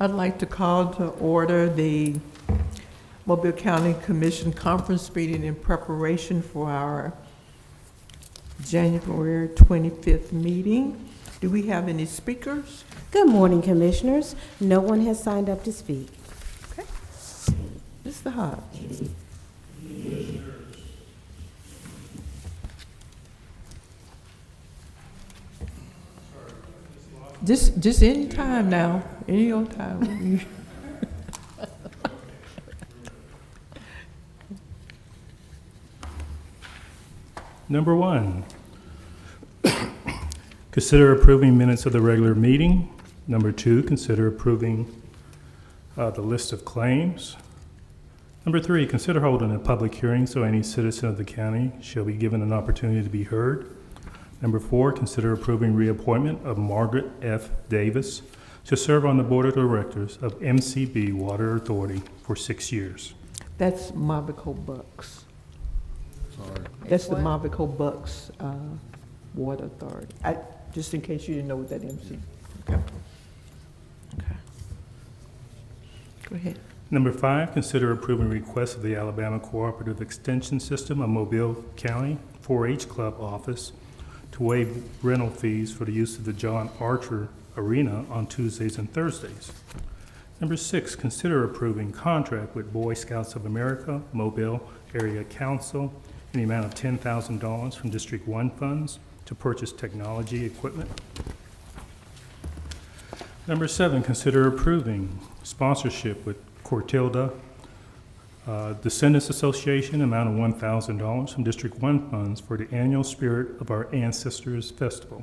I'd like to call to order the Mobile County Commission Conference meeting in preparation for our January 25th meeting. Do we have any speakers? Good morning, Commissioners. No one has signed up to speak. Okay. Mr. Hodge. Just any time now, any old time. Number 1, consider approving minutes of the regular meeting. Number 2, consider approving the list of claims. Number 3, consider holding a public hearing so any citizen of the county shall be given an opportunity to be heard. Number 4, consider approving reappointment of Margaret F. Davis to serve on the Board of Directors of MCB Water Authority for 6 years. That's Mavico Bucks. Sorry. That's the Mavico Bucks Water Authority. Just in case you didn't know what that MC. Okay. Okay. Go ahead. Number 5, consider approving request of the Alabama Cooperative Extension System of Mobile County 4-H Club office to waive rental fees for the use of the John Archer Arena on Tuesdays and Thursdays. Number 6, consider approving contract with Boy Scouts of America Mobile Area Council in the amount of $10,000 from District 1 funds to purchase technology equipment. Number 7, consider approving sponsorship with Cortilda Descendants Association, amount of $1,000 from District 1 funds for the annual Spirit of Our Ancestors Festival.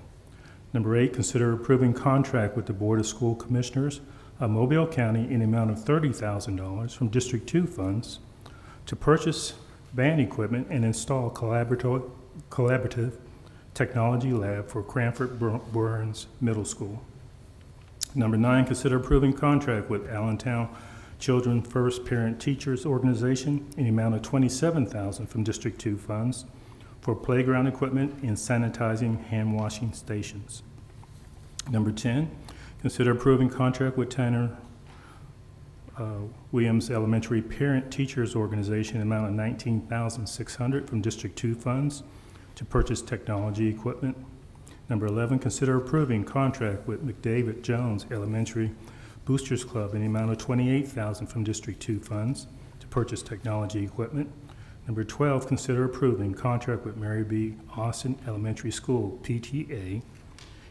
Number 8, consider approving contract with the Board of School Commissioners of Mobile County in the amount of $30,000 from District 2 funds to purchase band equipment and install collaborative technology lab for Cranford Burns Middle School. Number 9, consider approving contract with Allentown Children First Parent Teachers Organization in the amount of $27,000 from District 2 funds for playground equipment and sanitizing hand washing stations. Number 10, consider approving contract with Tanner Williams Elementary Parent Teachers Organization in the amount of $19,600 from District 2 funds to purchase technology equipment. Number 11, consider approving contract with McDavid Jones Elementary Boosters Club in the amount of $28,000 from District 2 funds to purchase technology equipment. Number 12, consider approving contract with Mary B. Austin Elementary School, PTA,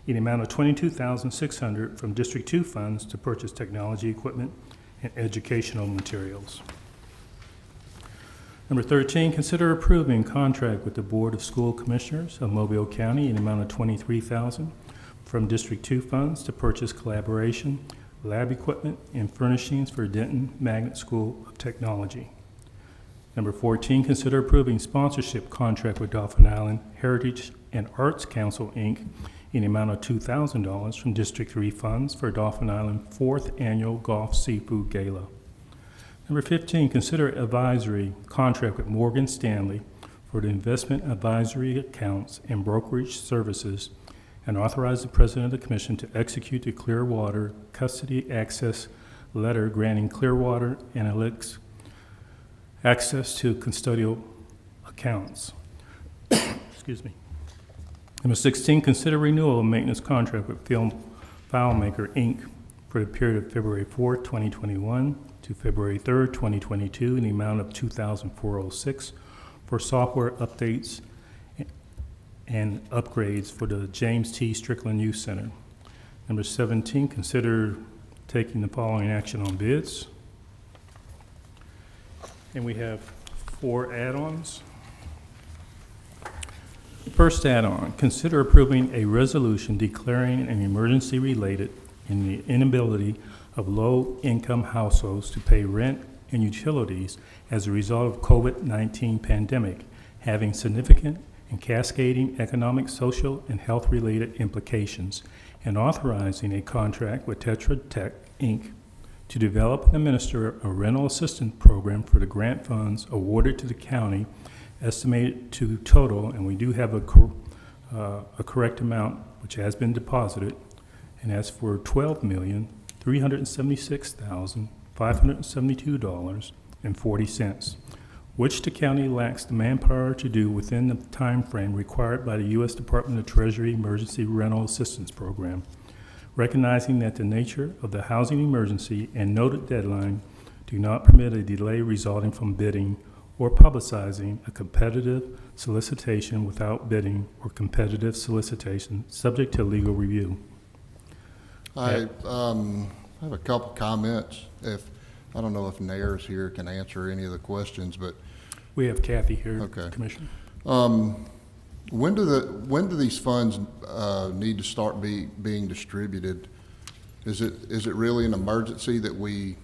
in the amount of $22,600 from District 2 funds to purchase technology equipment and educational materials. Number 13, consider approving contract with the Board of School Commissioners of Mobile County in the amount of $23,000 from District 2 funds to purchase collaboration, lab equipment, and furnishings for Denton Magnet School of Technology. Number 14, consider approving sponsorship contract with Dauphin Island Heritage and Arts Council, Inc. in the amount of $2,000 from District 3 funds for Dauphin Island 4th Annual Golf Seafood Gala. Number 15, consider advisory contract with Morgan Stanley for the investment advisory accounts and brokerage services and authorize the President of the Commission to execute the Clearwater Custody Access Letter granting Clearwater Analytics access to custodial accounts. Excuse me. Number 16, consider renewal of maintenance contract with Film FileMaker, Inc. for the period of February 4th, 2021 to February 3rd, 2022 in the amount of $2,406 for software updates and upgrades for the James T. Strickland Youth Center. Number 17, consider taking the following action on bids. And we have 4 add-ons. First add-on, consider approving a resolution declaring an emergency related in the inability of low-income households to pay rent and utilities as a result of COVID-19 pandemic, having significant and cascading economic, social, and health-related implications, and authorizing a contract with Tetra Tech, Inc. to develop and administer a rental assistance program for the grant funds awarded to the county, estimated to total, and we do have a correct amount which has been deposited, and that's for $12,300,000 $376,572.40, which the county lacks the manpower to do within the time frame required by the U.S. Department of Treasury Emergency Rental Assistance Program. Recognizing that the nature of the housing emergency and noted deadline do not permit a delay resulting from bidding or publicizing a competitive solicitation without bidding or competitive solicitation, subject to legal review. I have a couple comments. I don't know if Nair's here can answer any of the questions, but We have Kathy here, Okay. Commissioner. when do these funds need to start being distributed? Is it really an emergency that we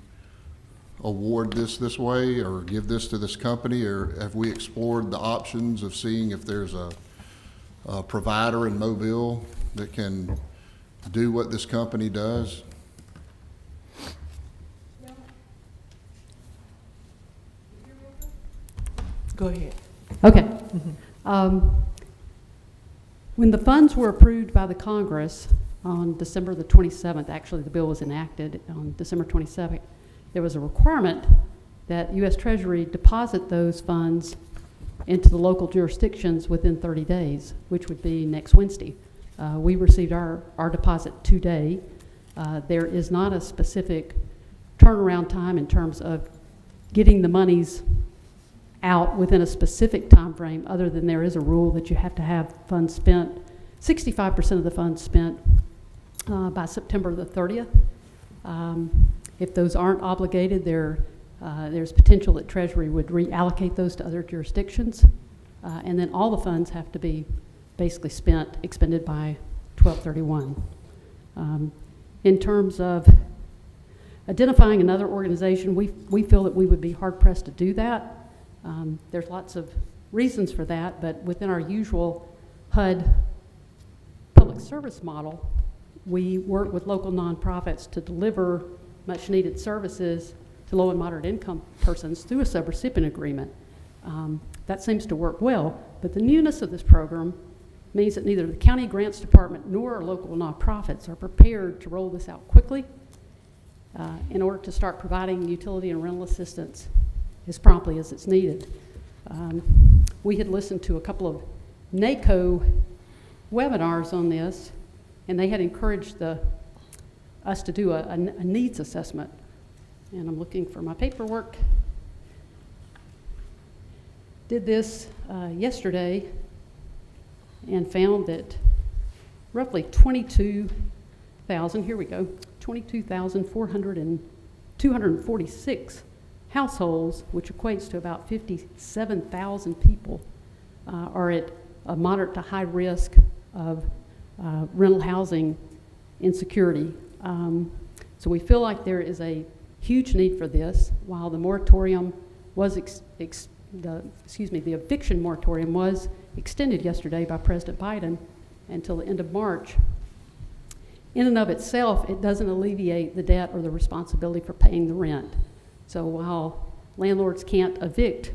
award this way or give this to this company, or have we explored the options of seeing if there's a provider in Mobile that can do what this company does? Go ahead. Okay. When the funds were approved by the Congress on December the 27th, actually the bill was enacted on December 27th, there was a requirement that U.S. Treasury deposit those funds into the local jurisdictions within 30 days, which would be next Wednesday. We received our deposit today. There is not a specific turnaround time in terms of getting the monies out within a specific time frame, other than there is a rule that you have to have funds spent, 65% of the funds spent by September the 30th. If those aren't obligated, there's potential that Treasury would reallocate those to other jurisdictions. And then all the funds have to be basically expended by 12/31. In terms of identifying another organization, we feel that we would be hard pressed to do that. There's lots of reasons for that, but within our usual HUD public service model, we work with local nonprofits to deliver much needed services to low and moderate income persons through a subrecipient agreement. That seems to work well, but the newness of this program means that neither the county grants department nor our local nonprofits are prepared to roll this out quickly in order to start providing utility and rental assistance as promptly as it's needed. We had listened to a couple of NACO webinars on this, and they had encouraged us to do a needs assessment. And I'm looking for my paperwork. Did this yesterday and found that roughly 22,246 households, which equates to about 57,000 people, are at a moderate to high risk of rental housing insecurity. So we feel like there is a huge need for this. While the moratorium was, the eviction moratorium was extended yesterday by President Biden until the end of March, in and of itself, it doesn't alleviate the debt or the responsibility for paying the rent. So while landlords can't evict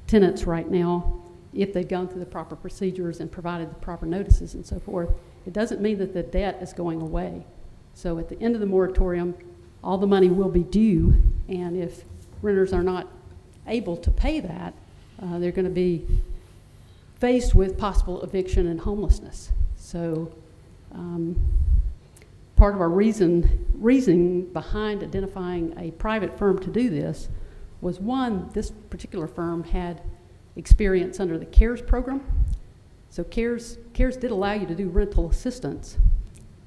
tenants right now, if they've gone through the proper procedures and provided the proper notices and so forth, it doesn't mean that the debt is going away. So at the end of the moratorium, all the money will be due, and if renters are not able to pay that, they're going to be faced with possible eviction and homelessness. So part of our reasoning behind identifying a private firm to do this was, one, this particular firm had experience under the CARES program. So CARES did allow you to do rental assistance,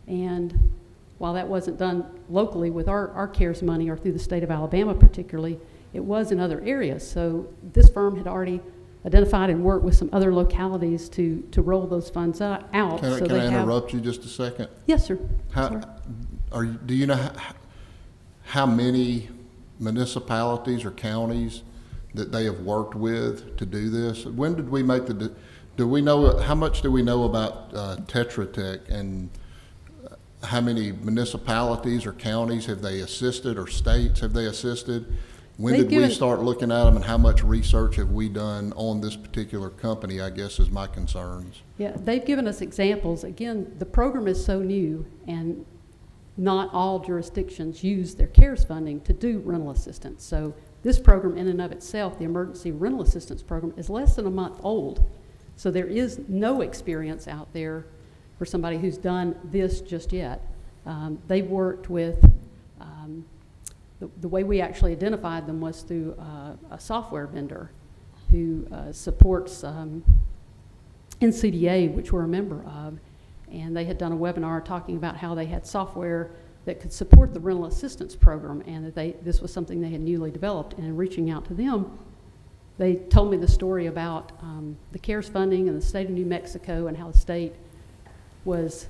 and while that wasn't done locally with our CARES money or through the state of Alabama particularly, it was in other areas. So this firm had already identified and worked with some other localities to roll those funds out. Can I interrupt you just a second? Yes, sir. Do you know how many municipalities or counties that they have worked with to do this? When did we make do we know, how much do we know about Tetra Tech, and how many municipalities or counties have they assisted, or states have they assisted? When did we start looking at them, and how much research have we done on this particular company, I guess, is my concerns. Yeah, they've given us examples. Again, the program is so new, and not all jurisdictions use their CARES funding to do rental assistance. So this program in and of itself, the Emergency Rental Assistance Program, is less than a month old. So there is no experience out there for somebody who's done this just yet. They've worked with, the way we actually identified them was through a software vendor who supports NCDA, which we're a member of, and they had done a webinar talking about how they had software that could support the rental assistance program, and that this was something they had newly developed. And in reaching out to them, they told me the story about the CARES funding and the state of New Mexico, and how the state was,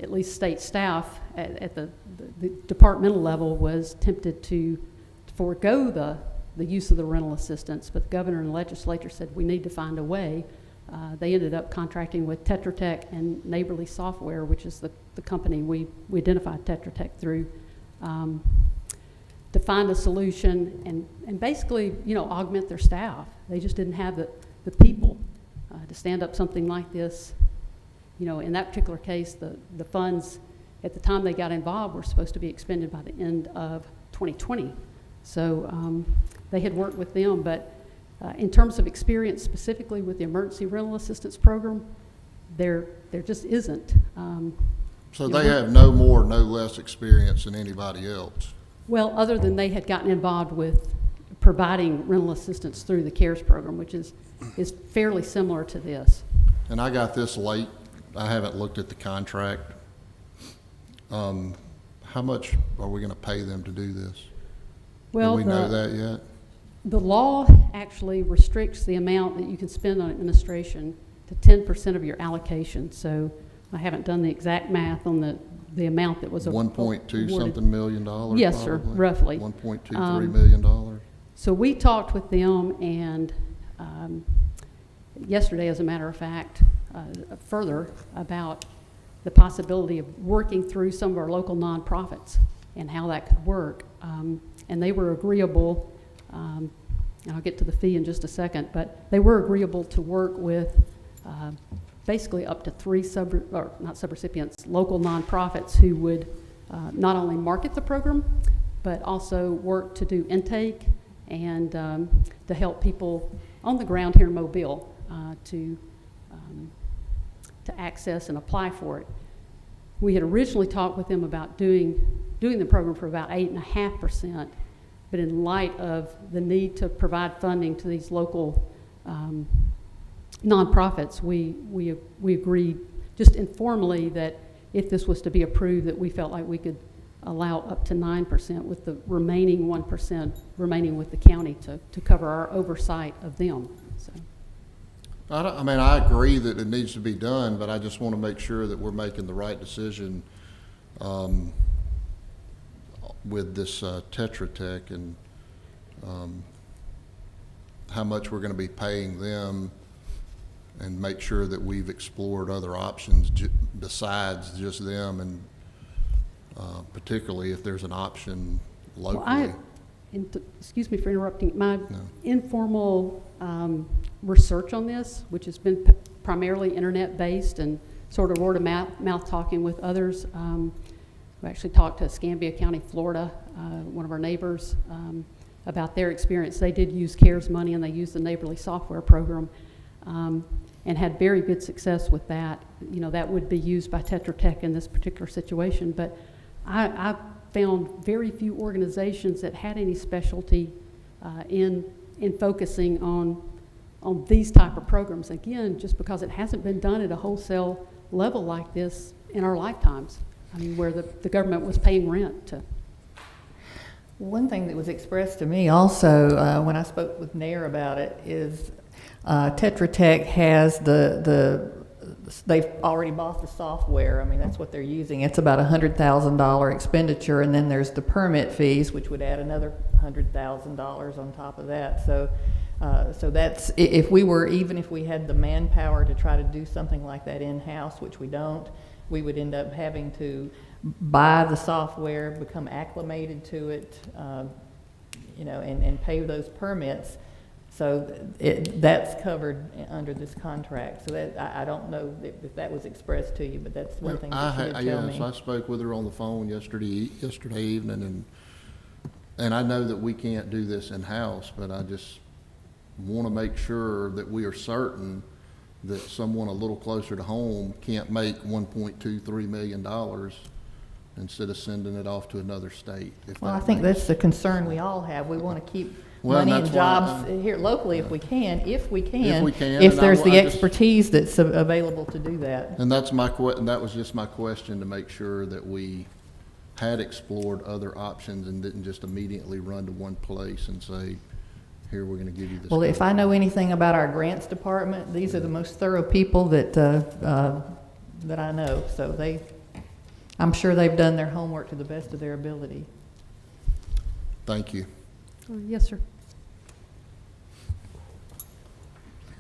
at least state staff at the departmental level, was tempted to forego the use of the rental assistance, but the governor and the legislature said we need to find a way. They ended up contracting with Tetra Tech and Neighborly Software, which is the company we identified Tetra Tech through, to find a solution and basically, augment their staff. They just didn't have the people to stand up something like this. In that particular case, the funds at the time they got involved were supposed to be expended by the end of 2020. So they had worked with them, but in terms of experience specifically with the Emergency Rental Assistance Program, there just isn't. So they have no more, no less experience than anybody else. Well, other than they had gotten involved with providing rental assistance through the CARES program, which is fairly similar to this. And I got this late. I haven't looked at the contract. How much are we going to pay them to do this? Well, do we know that yet? The law actually restricts the amount that you can spend on administration to 10% of your allocation. So I haven't done the exact math on the amount that was 1.2 awarded. something million dollars? Yes, sir, roughly. $1.23 million. So we talked with them, and yesterday, as a matter of fact, further about the possibility of working through some of our local nonprofits and how that could work. And they were agreeable, and I'll get to the fee in just a second, but they were agreeable to work with basically up to 3 local nonprofits who would not only market the program, but also work to do intake and to help people on the ground here in Mobile to access and apply for it. We had originally talked with them about doing the program for about 8.5%, but in light of the need to provide funding to these local nonprofits, we agreed just informally that if this was to be approved, that we felt like we could allow up to 9%, with the remaining 1% remaining with the county to cover our oversight of them. So. I agree that it needs to be done, but I just want to make sure that we're making the right decision with this Tetra Tech and how much we're going to be paying them, and make sure that we've explored other options besides just them, and particularly if there's an option locally. Excuse me for interrupting. My No. informal research on this, which has been primarily internet-based and sort of word-of-mouth talking with others. We actually talked to Escambia County, Florida, one of our neighbors, about their experience. They did use CARES money, and they used the Neighborly Software program, and had very good success with that. That would be used by Tetra Tech in this particular situation. But I found very few organizations that had any specialty in focusing on these type of programs. Again, just because it hasn't been done at a wholesale level like this in our lifetimes. Where the government was paying rent to. One thing that was expressed to me also when I spoke with Nair about it is Tetra Tech has they've already bought the software. That's what they're using. It's about $100,000 expenditure, and then there's the permit fees, which would add another $100,000 on top of that. So that's, if we had the manpower to try to do something like that in-house, which we don't, we would end up having to buy the software, become acclimated to it, and pay those permits. So that's covered under this contract. So that, I don't know if that was expressed to you, but that's one thing that she did tell me. Yes, I spoke with her on the phone yesterday evening, and I know that we can't do this in-house, but I just want to make sure that we are certain that someone a little closer to home can't make $1.23 million instead of sending it off to another state. Well, I think that's the concern we all have. We want to keep money and that's why jobs here locally if we can, if and there's the I just- expertise that's available to do that. And that's and that was just my question, to make sure that we had explored other options and didn't just immediately run to one place and say, here, we're gonna give you this. Well, if I know anything about our grants department, these are the most thorough people that I know. So I'm sure they've done their homework to the best of their ability. Thank you. Yes, sir.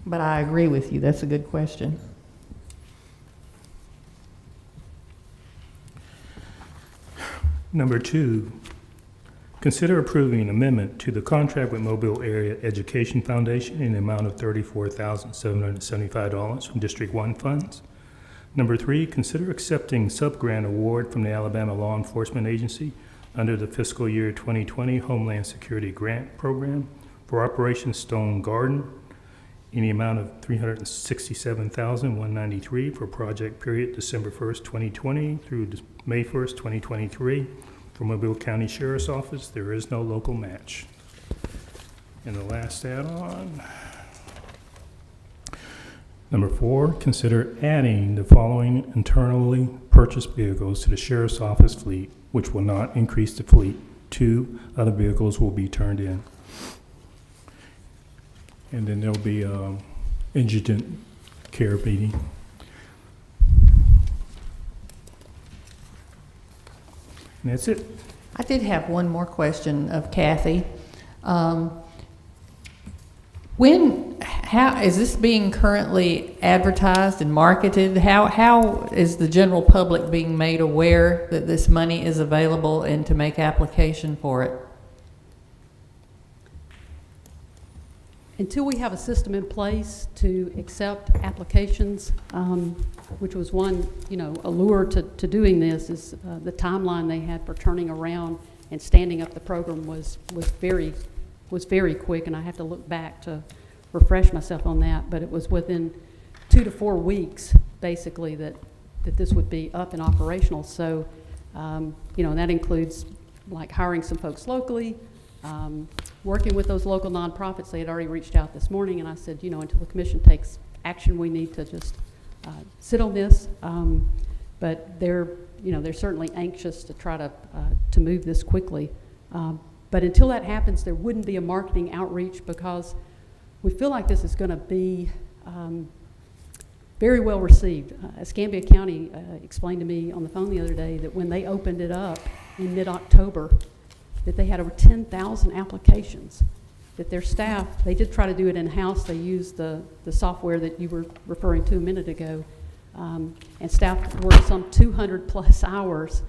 But I agree with you. That's a good question. Number 2, consider approving an amendment to the contract with Mobile Area Education Foundation in the amount of $34,775 from District 1 funds. Number 3, consider accepting sub-grant award from the Alabama Law Enforcement Agency under the fiscal year 2020 Homeland Security Grant Program for Operation Stone Garden in the amount of $367,193 for project period December 1st, 2020 through May 1st, 2023. For Mobile County Sheriff's Office, there is no local match. And the last add-on. Number 4, consider adding the following internally purchased vehicles to the Sheriff's Office fleet, which will not increase the fleet. 2 other vehicles will be turned in. And then there'll be indigent care meeting. And that's it. I did have one more question of Kathy. How is this being currently advertised and marketed? How is the general public being made aware that this money is available and to make application for it? Until we have a system in place to accept applications, which was one, allure to doing this, is the timeline they had for turning around and standing up the program was very quick, and I have to look back to refresh myself on that, but it was within 2 to 4 weeks, basically, that this would be up and operational. So, and that includes like hiring some folks locally, working with those local nonprofits. They had already reached out this morning, and I said, until the commission takes action, we need to just sit on this. But they're certainly anxious to try to move this quickly. But until that happens, there wouldn't be a marketing outreach, because we feel like this is going to be very well received. Escambia County explained to me on the phone the other day that when they opened it up in mid-October, that they had over 10,000 applications, that their staff, they did try to do it in-house. They used the software that you were referring to a minute ago, and staff worked some 200 plus hours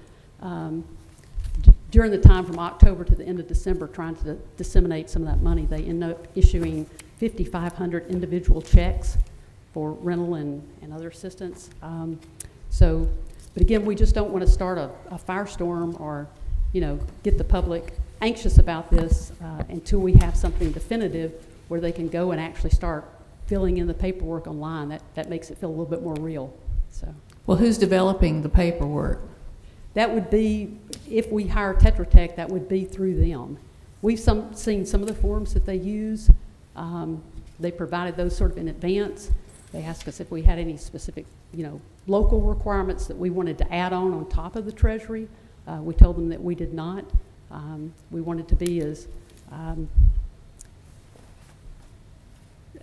during the time from October to the end of December trying to disseminate some of that money. They ended up issuing 5,500 individual checks for rental and other assistance. But again, we just don't want to start a firestorm or get the public anxious about this until we have something definitive where they can go and actually start filling in the paperwork online. That makes it feel a little bit more real. So, Well, who's developing the paperwork? that would be, if we hire Tetra Tech, that would be through them. We've seen some of the forms that they use. They provided those sort of in advance. They asked us if we had any specific, local requirements that we wanted to add on top of the Treasury. We told them that we did not. We wanted to be as,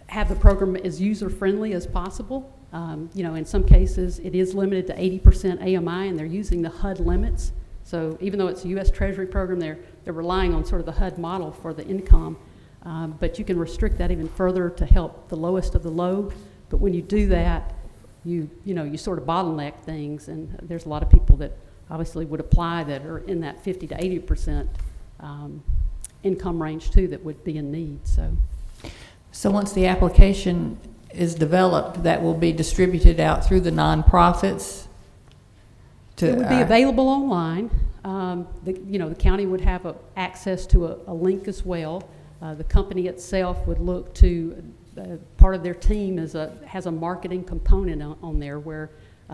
have the program as user-friendly as possible. In some cases, it is limited to 80% AMI, and they're using the HUD limits. So even though it's a U.S. Treasury program, they're relying on sort of the HUD model for the income. But you can restrict that even further to help the lowest of the low. But when you do that, you sort of bottleneck things, and there's a lot of people that obviously would apply that are in that 50 to 80% income range too that would be in need. So So once the application is developed, that will be distributed out through the nonprofits? It would be available online. The county would have access to a link as well. The company itself would look to, part of their team has a marketing component on there where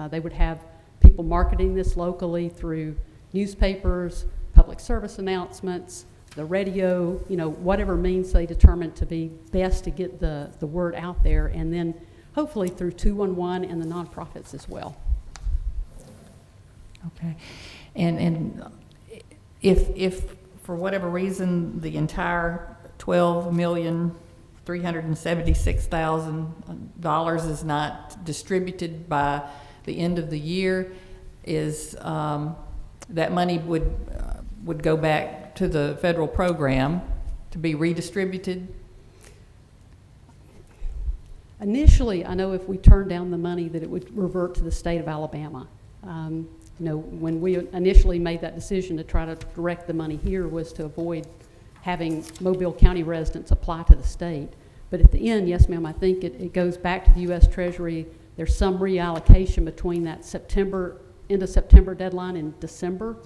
they would have people marketing this locally through newspapers, public service announcements, the radio, whatever means they determine to be best to get the word out there, and then hopefully through 211 and the nonprofits as well. Okay. And if for whatever reason the entire $12,376,000 is not distributed by the end of the year, is that money would go back to the federal program to be redistributed? Initially, I know if we turned down the money that it would revert to the state of Alabama. When we initially made that decision to try to direct the money here was to avoid having Mobile County residents apply to the state. But at the end, yes, ma'am, I think it goes back to the U.S. Treasury. There's some reallocation between that end of September deadline and December,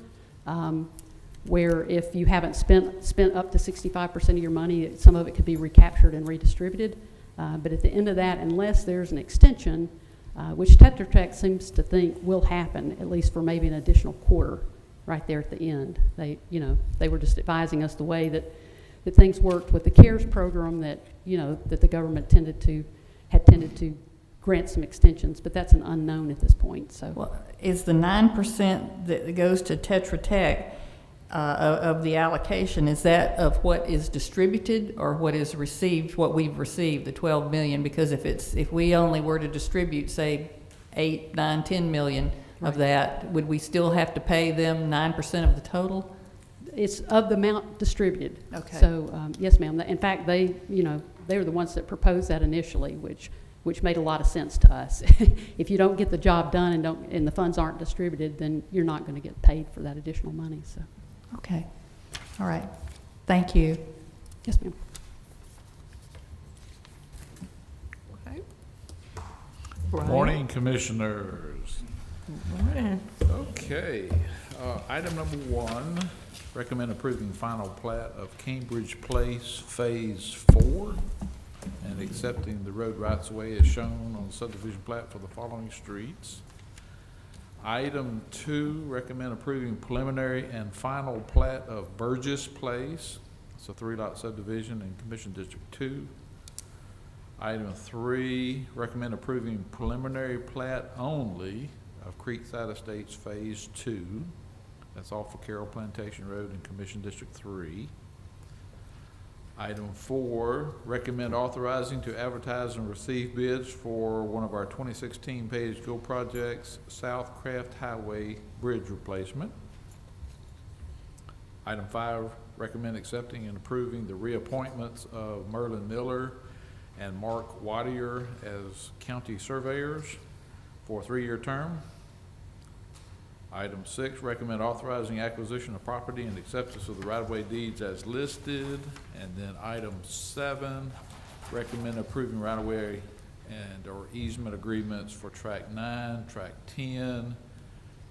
where if you haven't spent up to 65% of your money, some of it could be recaptured and redistributed. But at the end of that, unless there's an extension, which Tetra Tech seems to think will happen, at least for maybe an additional quarter, right there at the end. They were just advising us the way that things worked with the CARES program, that that the government had tended to grant some extensions, but that's an unknown at this point. So, Well, is the 9% that goes to Tetra Tech of the allocation, is that of what is distributed or what is received, what we've received, the 12 million? Because if we only were to distribute, say, 8, 9, 10 million of that, would we still have to pay them 9% of the total? it's of the amount distributed. Okay. So, yes, ma'am. In fact, they were the ones that proposed that initially, which made a lot of sense to us. If you don't get the job done and the funds aren't distributed, then you're not going to get paid for that additional money. So, Okay. All right. Thank you. yes, ma'am. Okay. Good Brian? morning, Commissioners. Morning. Okay, item number 1, recommend approving final plat of Cambridge Place Phase 4 and accepting the road rights-of-way as shown on the subdivision plat for the following streets. Item 2, recommend approving preliminary and final plat of Burgess Place. It's a 3-lot subdivision in Commission District 2. Item 3, recommend approving preliminary plat only of Creekside Estates Phase 2. That's off of Carroll Plantation Road in Commission District 3. Item 4, recommend authorizing to advertise and receive bids for one of our 2016 pay-as-you-go projects, South Craft Highway Bridge Replacement. Item 5, recommend accepting and approving the reappointments of Merlin Miller and Mark Wattier as county surveyors for a 3-year term. Item 6, recommend authorizing acquisition of property and acceptance of the right-of-way deeds as listed. And then item 7, recommend approving right-of-way and or easement agreements for track 9, track 10,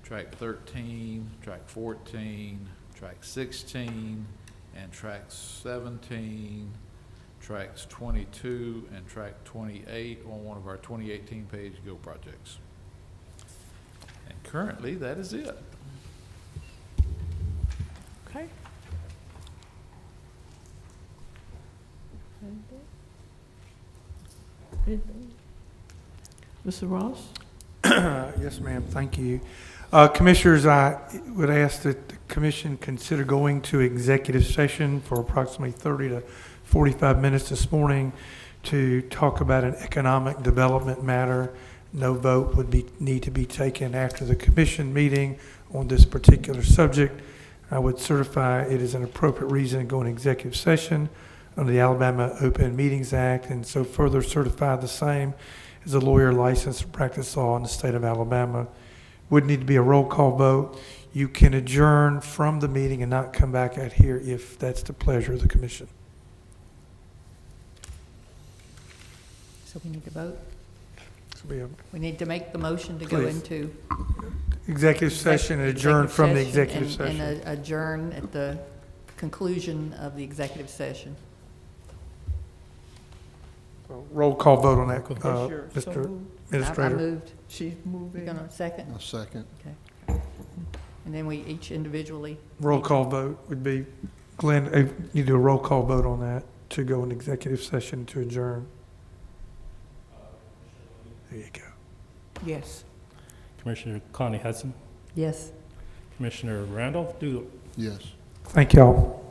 track 13, track 14, track 16, and track 17, tracks 22 and track 28 on one of our 2018 pay-as-you-go projects. And currently, that is it. Okay. Mr. Ross? Yes, ma'am. Thank you. Commissioners, I would ask that the commission consider going to executive session for approximately 30 to 45 minutes this morning to talk about an economic development matter. No vote would need to be taken after the commission meeting on this particular subject. I would certify it is an appropriate reason to go in executive session under the Alabama Open Meetings Act, and so further certify the same as a lawyer licensed to practice law in the state of Alabama. Would need to be a roll call vote. You can adjourn from the meeting and not come back out here if that's the pleasure of the commission. So we need to vote. So we have We need to make the motion to go Please. into. executive session and adjourn from the executive session session. And adjourn at the conclusion of the executive session. Roll call vote on that, Commissioner, so Mr. moved. I Administrator. moved. She's You moving. gonna second? A second. Okay. And then we each individually. Roll call vote would be, Glenn, you do a roll call vote on that to go in executive session to adjourn. There you go. Yes. Commissioner Connie Hudson, Yes. Commissioner Randolph Doolittle. Yes. Thank y'all.